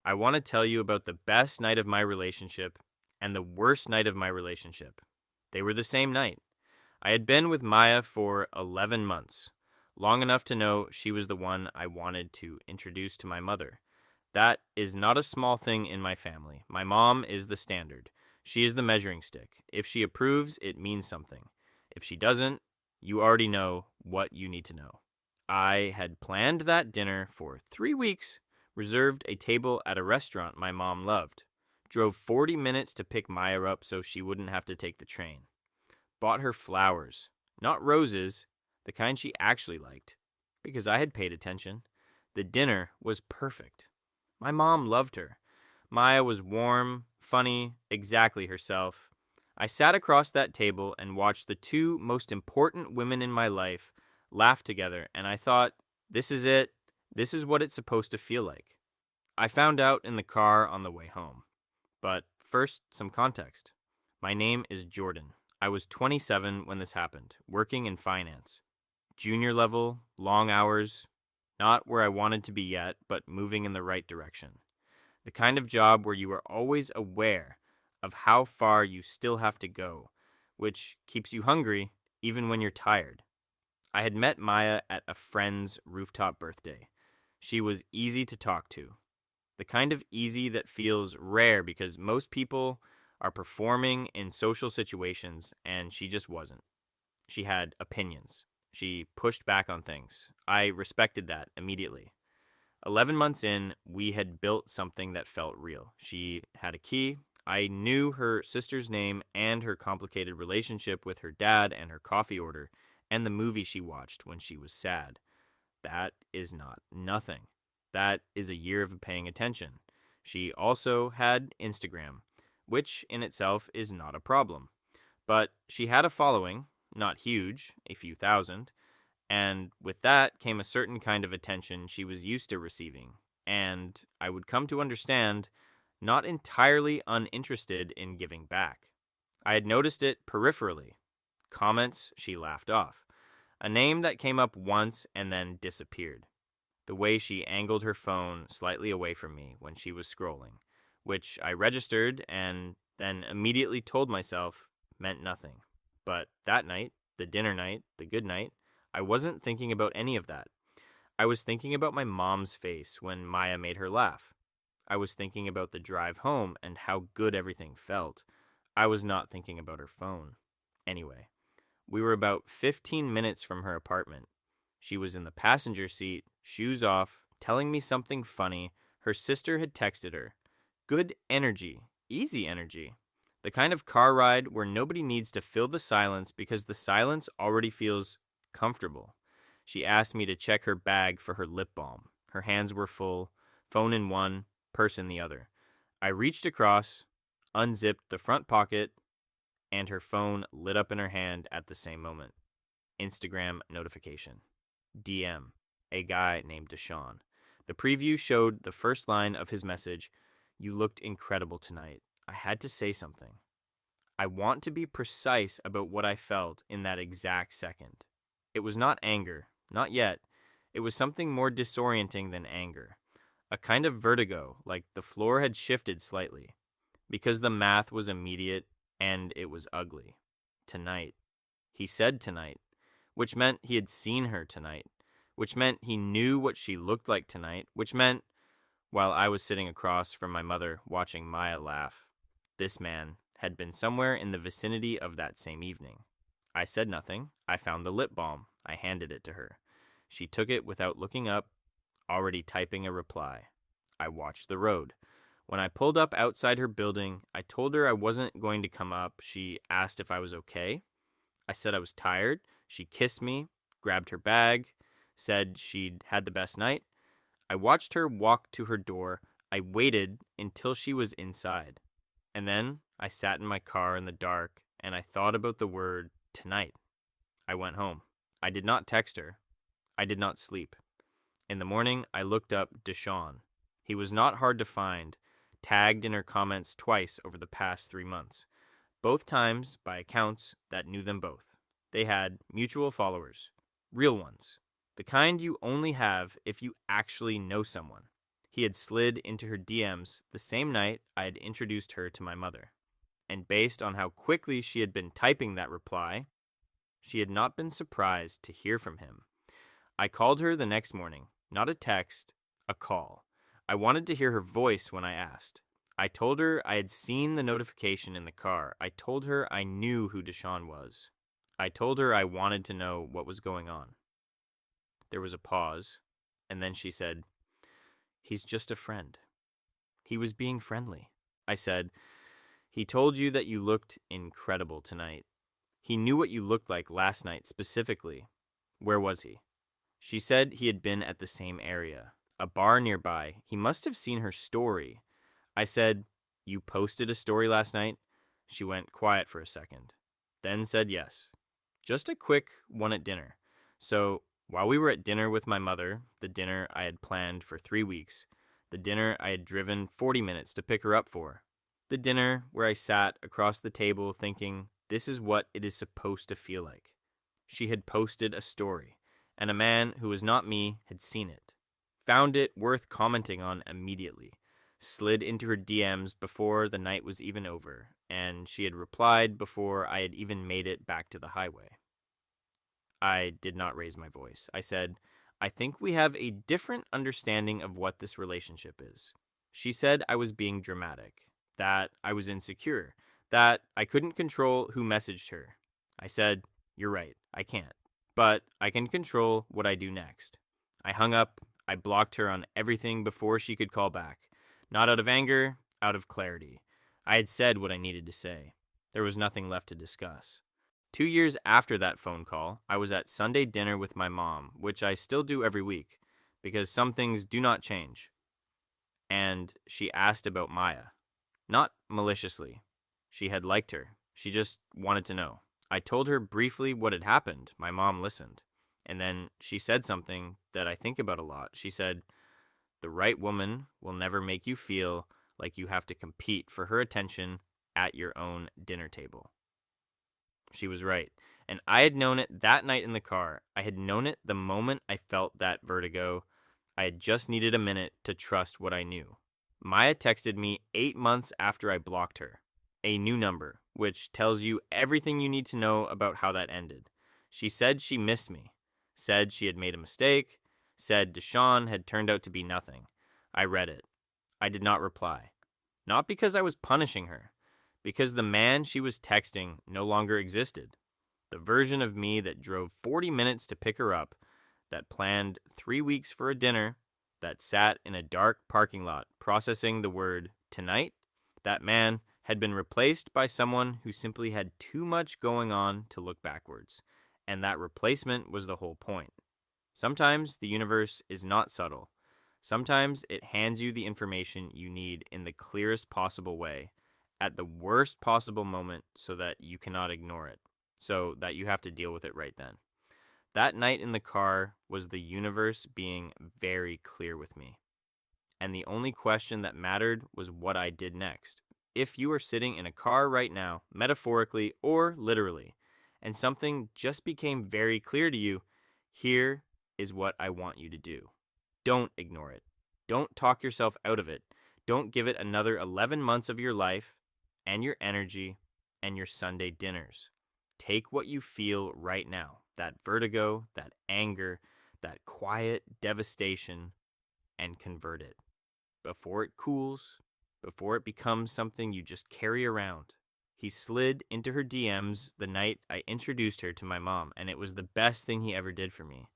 I want to tell you about the best night of my relationship and the worst night of my relationship. They were the same night. I had been with Maya for 11 months, long enough to know she was the one I wanted to introduce to my mother. That is not a small thing in my family. My mom is the standard. She is the measuring stick. If she approves, it means something. If she doesn't, you already know what you need to know. I had planned that dinner for 3 weeks, reserved a table at a restaurant my mom loved, drove 40 minutes to pick Maya up so she wouldn't have to take the train, bought her flowers, not roses, the kind she actually liked, because I had paid attention. The dinner was perfect. My mom loved her. Maya was warm, funny, exactly herself. I sat across that table and watched the two most important women in my life laugh together, and I thought, this is it. This is what it's supposed to feel like. I found out in the car on the way home. But first, some context. My name is Jordan. I was 27 when this happened, working in finance. Junior level, long hours, not where I wanted to be yet, but moving in the right direction. The kind of job where you are always aware of how far you still have to go, which keeps you hungry even when you're tired. I had met Maya at a friend's rooftop birthday. She was easy to talk to. The kind of easy that feels rare because most people are performing in social situations and she just wasn't. She had opinions. She pushed back on things. I respected that immediately. 11 months in, we had built something that felt real. She had a key. I knew her sister's name and her complicated relationship with her dad and her coffee order and the movie she watched when she was sad. That is not nothing. That is a year of paying attention. She also had Instagram, which in itself is not a problem. But she had a following, not huge, a few thousand, and with that came a certain kind of attention she was used to receiving, and I would come to understand, not entirely uninterested in giving back. I had noticed it peripherally. Comments she laughed off. A name that came up once and then disappeared. The way she angled her phone slightly away from me when she was scrolling, which I registered and then immediately told myself meant nothing. But that night, the dinner night, the good night, I wasn't thinking about any of that. I was thinking about my mom's face when Maya made her laugh. I was thinking about the drive home and how good everything felt. I was not thinking about her phone. Anyway, we were about 15 minutes from her apartment. She was in the passenger seat, shoes off, telling me something funny. Her sister had texted her. Good energy, easy energy. The kind of car ride where nobody needs to fill the silence because the silence already feels comfortable. She asked me to check her bag for her lip balm. Her hands were full, phone in one, purse in the other. I reached across, unzipped the front pocket, and her phone lit up in her hand at the same moment. Instagram notification. DM. A guy named Deshaun. The preview showed the first line of his message, "You looked incredible tonight." I had to say something. I want to be precise about what I felt in that exact second. It was not anger, not yet. It was something more disorienting than anger. A kind of vertigo, like the floor had shifted slightly. Because the math was immediate and it was ugly. Tonight. He said tonight, which meant he had seen her tonight, which meant he knew what she looked like tonight, which meant, while I was sitting across from my mother watching Maya laugh, this man had been somewhere in the vicinity of that same evening. I said nothing. I found the lip balm. I handed it to her. She took it without looking up, already typing a reply. I watched the road. When I pulled up outside her building, I told her I wasn't going to come up. She asked if I was okay. I said I was tired. She kissed me, grabbed her bag, said she'd had the best night. I watched her walk to her door. I waited until she was inside. And then I sat in my car in the dark and I thought about the word tonight. I went home. I did not text her. I did not sleep. In the morning, I looked up Deshaun. He was not hard to find, tagged in her comments twice over the past 3 months. Both times by accounts that knew them both. They had mutual followers. Real ones. The kind you only have if you actually know someone. He had slid into her DMs the same night I had introduced her to my mother. And based on how quickly she had been typing that reply, she had not been surprised to hear from him. I called her the next morning, not a text, a call. I wanted to hear her voice when I asked. I told her I had seen the notification in the car. I told her I knew who Deshaun was. I told her I wanted to know what was going on. There was a pause, and then she said, "He's just a friend. He was being friendly." I said, "He told you that you looked incredible tonight. He knew what you looked like last night specifically. Where was he?" She said he had been at the same area, a bar nearby. He must have seen her story. I said, "You posted a story last night?" She went quiet for a second, then said yes. Just a quick one at dinner. So while we were at dinner with my mother, the dinner I had planned for 3 weeks, the dinner I had driven 40 minutes to pick her up for, the dinner where I sat across the table thinking, this is what it is supposed to feel like. She had posted a story, and a man who was not me had seen it, found it worth commenting on immediately, slid into her DMs before the night was even over, and she had replied before I had even made it back to the highway. I did not raise my voice. I said, "I think we have a different understanding of what this relationship is." She said I was being dramatic, that I was insecure, that I couldn't control who messaged her. I said, "You're right, I can't. But I can control what I do next." I hung up. I blocked her on everything before she could call back. Not out of anger, out of clarity. I had said what I needed to say. There was nothing left to discuss. 2 years after that phone call, I was at Sunday dinner with my mom, which I still do every week, because some things do not change. And she asked about Maya. Not maliciously. She had liked her. She just wanted to know. I told her briefly what had happened. My mom listened. And then she said something that I think about a lot. She said, "The right woman will never make you feel like you have to compete for her attention at your own dinner table." She was right. And I had known it that night in the car. I had known it the moment I felt that vertigo. I had just needed a minute to trust what I knew. Maya texted me 8 months after I blocked her. A new number, which tells you everything you need to know about how that ended. She said she missed me. Said she had made a mistake. Said Deshaun had turned out to be nothing. I read it. I did not reply. Not because I was punishing her. Because the man she was texting no longer existed. The version of me that drove 40 minutes to pick her up, that planned 3 weeks for a dinner, that sat in a dark parking lot processing the word tonight, that man had been replaced by someone who simply had too much going on to look backwards. And that replacement was the whole point. Sometimes the universe is not subtle. Sometimes it hands you the information you need in the clearest possible way, at the worst possible moment, so that you cannot ignore it, so that you have to deal with it right then. That night in the car was the universe being very clear with me. And the only question that mattered was what I did next. If you are sitting in a car right now, metaphorically or literally, and something just became very clear to you, here is what I want you to do. Don't ignore it. Don't talk yourself out of it. Don't give it another 11 months of your life and your energy and your Sunday dinners. Take what you feel right now, that vertigo, that anger, that quiet devastation, and convert it before it cools, before it becomes something you just carry around. He slid into her DMs the night I introduced her to my mom, and it was the best thing he ever did for me.